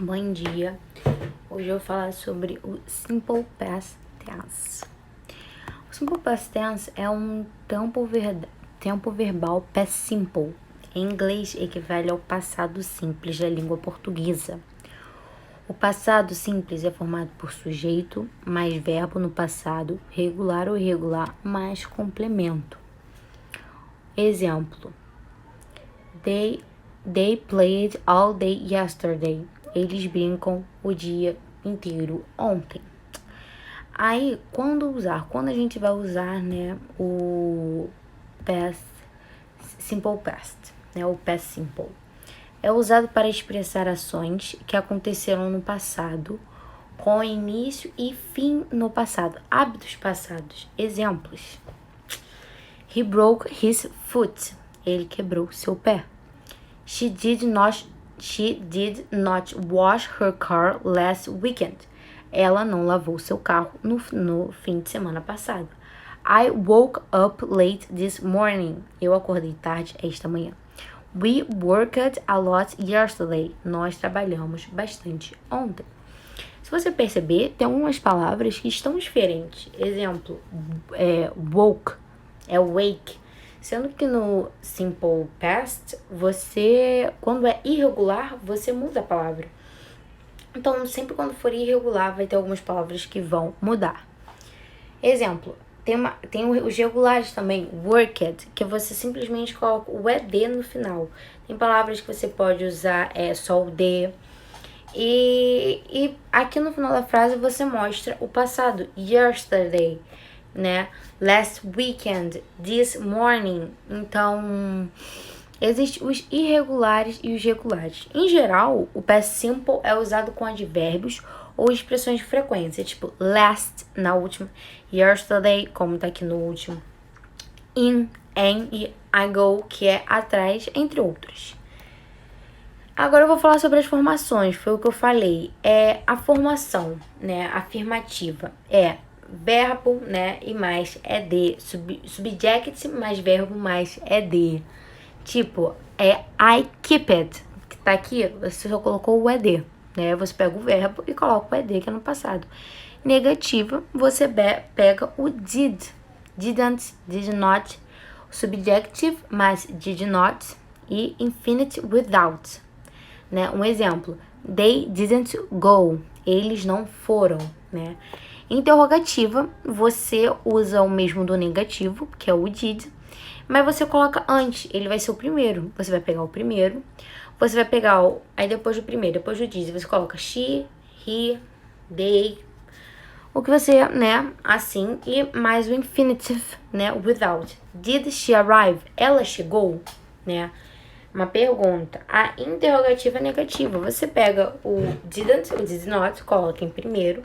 Bom dia. Hoje eu vou falar sobre o Simple Past Tense. O Simple Past Tense é um tempo verbal past simple. Em inglês, equivale ao passado simples da língua portuguesa. O passado simples é formado por sujeito mais verbo no passado, regular ou irregular mais complemento. Exemplo: They played all day yesterday. Eles brincam o dia inteiro ontem. Aí, quando a gente vai usar, né, o past, simple past, né, o past simple, é usado para expressar ações que aconteceram no passado, com início e fim no passado, hábitos passados. Exemplos: He broke his foot. Ele quebrou seu pé. She did not wash her car last weekend. Ela não lavou seu carro no fim de semana passado. I woke up late this morning. Eu acordei tarde esta manhã. We worked a lot yesterday. Nós trabalhamos bastante ontem. Se você perceber, tem algumas palavras que estão diferentes. Exemplo, woke é wake. Sendo que no simple past, quando é irregular, você muda a palavra. Então, sempre quando for irregular, vai ter algumas palavras que vão mudar. Exemplo, tem os regulares também, worked, que você simplesmente coloca o ED no final. Tem palavras que você pode usar só o D. E aqui no final da frase você mostra o passado, yesterday, né? Last weekend, this morning. Então, existem os irregulares e os regulares. Em geral, o past simple é usado com advérbios ou expressões de frequência, tipo last na última, yesterday, como tá aqui no último, in, em e I go, que é atrás, entre outros. Agora eu vou falar sobre as formações, foi o que eu falei. A formação, né, afirmativa, verbo, né, e mais ed, subject mais verbo mais ed. Tipo, I keep it, que tá aqui, você só colocou o ed, né? Você pega o verbo e coloca o ed, que é no passado. Negativa, você pega o did, didn't, did not, subjective mais did not e infinite without, né? Um exemplo: They didn't go. Eles não foram, né? Interrogativa, você usa o mesmo do negativo, que é o did, mas você coloca antes, ele vai ser o primeiro. Você vai pegar o primeiro, você vai pegar aí depois do primeiro, depois do did, você coloca she, he, they, o que você, né, assim, e mais o infinitive, né, without. Did she arrive? Ela chegou, né? Uma pergunta. A interrogativa negativa, você pega o didn't, o did not, coloca em primeiro.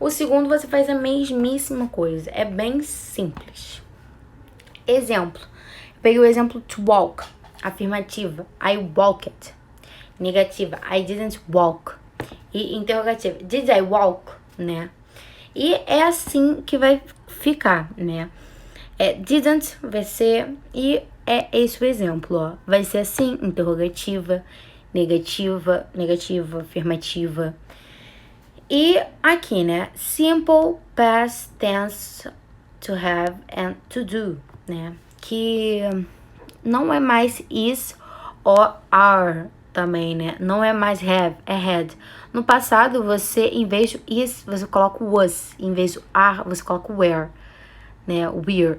O segundo você faz a mesmíssima coisa. É bem simples. Exemplo. Eu peguei o exemplo to walk. Afirmativa. I walked. Negativa. I didn't walk. E interrogativa. Did I walk? Né? E é assim que vai ficar, né? Didn't vai ser... E é esse o exemplo, ó. Vai ser assim, interrogativa, negativa, afirmativa. E aqui, né? Simple past tense, to have and to do, né? Que não é mais is ou are também, né? Não é mais have, é had. No passado, você, em vez de is, você coloca o was. Em vez de are, você coloca o were, né? Were.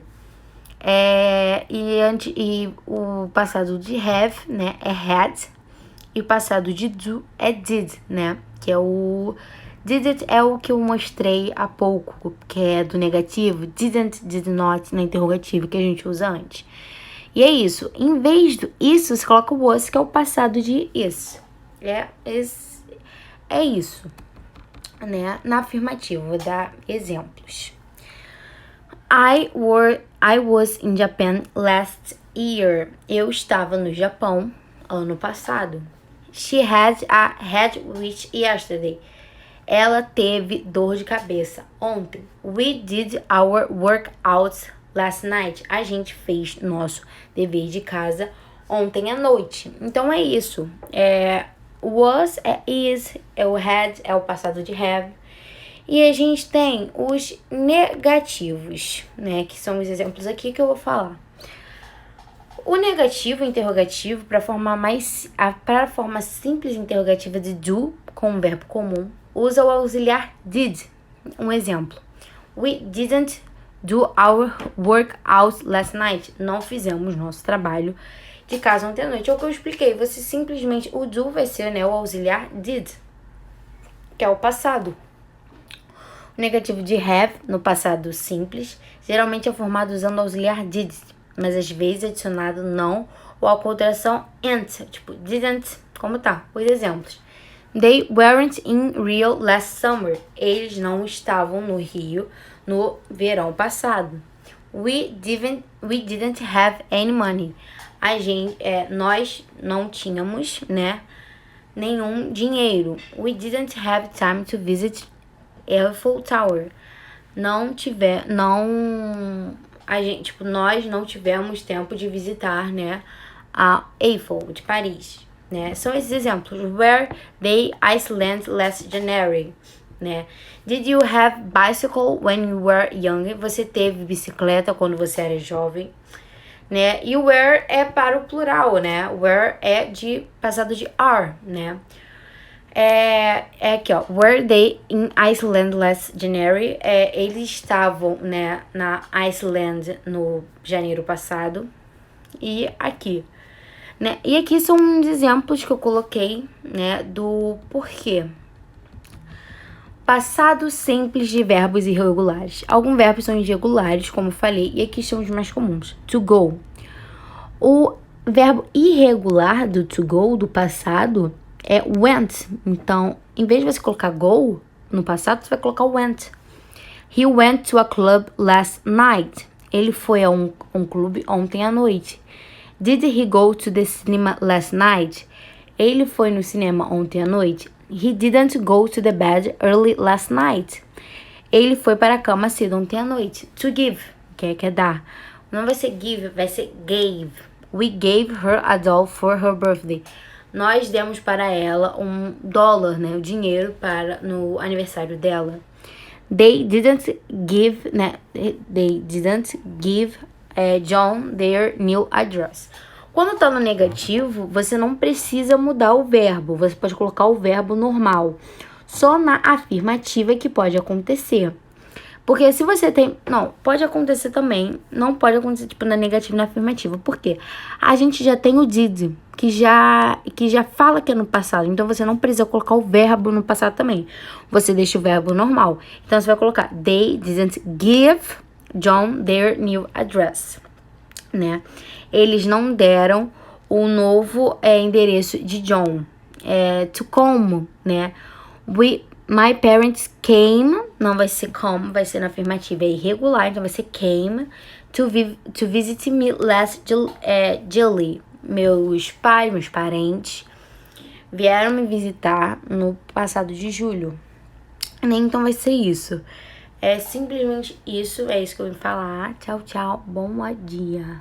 E o passado de have, né? É had. E o passado de do é did, né? Que é o... Did it é o que eu mostrei há pouco, que é do negativo. Didn't, did not, na interrogativa, que a gente usa antes. E é isso. Em vez do isso, você coloca o was, que é o passado de is. É isso, né? Na afirmativa, vou dar exemplos. I was in Japan last year. Eu estava no Japão ano passado. She had a headache yesterday. Ela teve dor de cabeça ontem. We did our workouts last night. A gente fez nosso dever de casa ontem à noite. Então é isso. Was é is, é o had, é o passado de have. E a gente tem os negativos, né? Que são os exemplos aqui que eu vou falar. O negativo interrogativo, para a forma simples interrogativa de do, com um verbo comum, usa o auxiliar did. Um exemplo. We didn't do our workout last night. Não fizemos nosso trabalho de casa ontem à noite. É o que eu expliquei. Você simplesmente, o do vai ser, né, o auxiliar did, que é o passado. O negativo de have, no passado simples, geralmente é formado usando o auxiliar did, mas às vezes adicionado não ou a contração ain't, tipo didn't, como tá. Os exemplos. They weren't in Rio last summer. Eles não estavam no Rio no verão passado. We didn't have any money. Nós não tínhamos, né, nenhum dinheiro. We didn't have time to visit Eiffel Tower. Nós não tivemos tempo de visitar, né, a Eiffel de Paris, né? São esses exemplos. Were they Iceland last January, né? Did you have bicycle when you were young? Você teve bicicleta quando você era jovem, né? E were é para o plural, né? Were é de passado de are, né? É aqui, ó. Were they in Iceland last January? Eles estavam, né, na Iceland no janeiro passado. E aqui, né? E aqui são uns exemplos que eu coloquei, né, do porquê. Passado simples de verbos irregulares. Alguns verbos são irregulares, como eu falei, e aqui são os mais comuns. To go. O verbo irregular do to go, do passado, é went. Então, em vez de você colocar go no passado, você vai colocar went. He went to a club last night. Ele foi a um clube ontem à noite. Did he go to the cinema last night? Ele foi no cinema ontem à noite. He didn't go to the bed early last night. Ele foi para a cama cedo ontem à noite. To give, que é dar. Não vai ser give, vai ser gave. We gave her a doll for her birthday. Nós demos para ela $1, né, o dinheiro no aniversário dela. They didn't give, né, John their new address. Quando tá no negativo, você não precisa mudar o verbo, você pode colocar o verbo normal. Só na afirmativa que pode acontecer. Porque se você tem... Não, pode acontecer também. Não pode acontecer, tipo, na negativa e na afirmativa. Por quê? A gente já tem o did, que já fala que é no passado. Então, você não precisa colocar o verbo no passado também. Você deixa o verbo normal. Então, você vai colocar They didn't give John their new address, né? Eles não deram o novo endereço de John. To come, né? My parents came, não vai ser come, vai ser na afirmativa, é irregular, então vai ser came to visit me last July. Meus parentes, vieram me visitar no passado de julho. Então vai ser isso. É simplesmente isso, é isso que eu vim falar. Tchau, tchau, bom dia.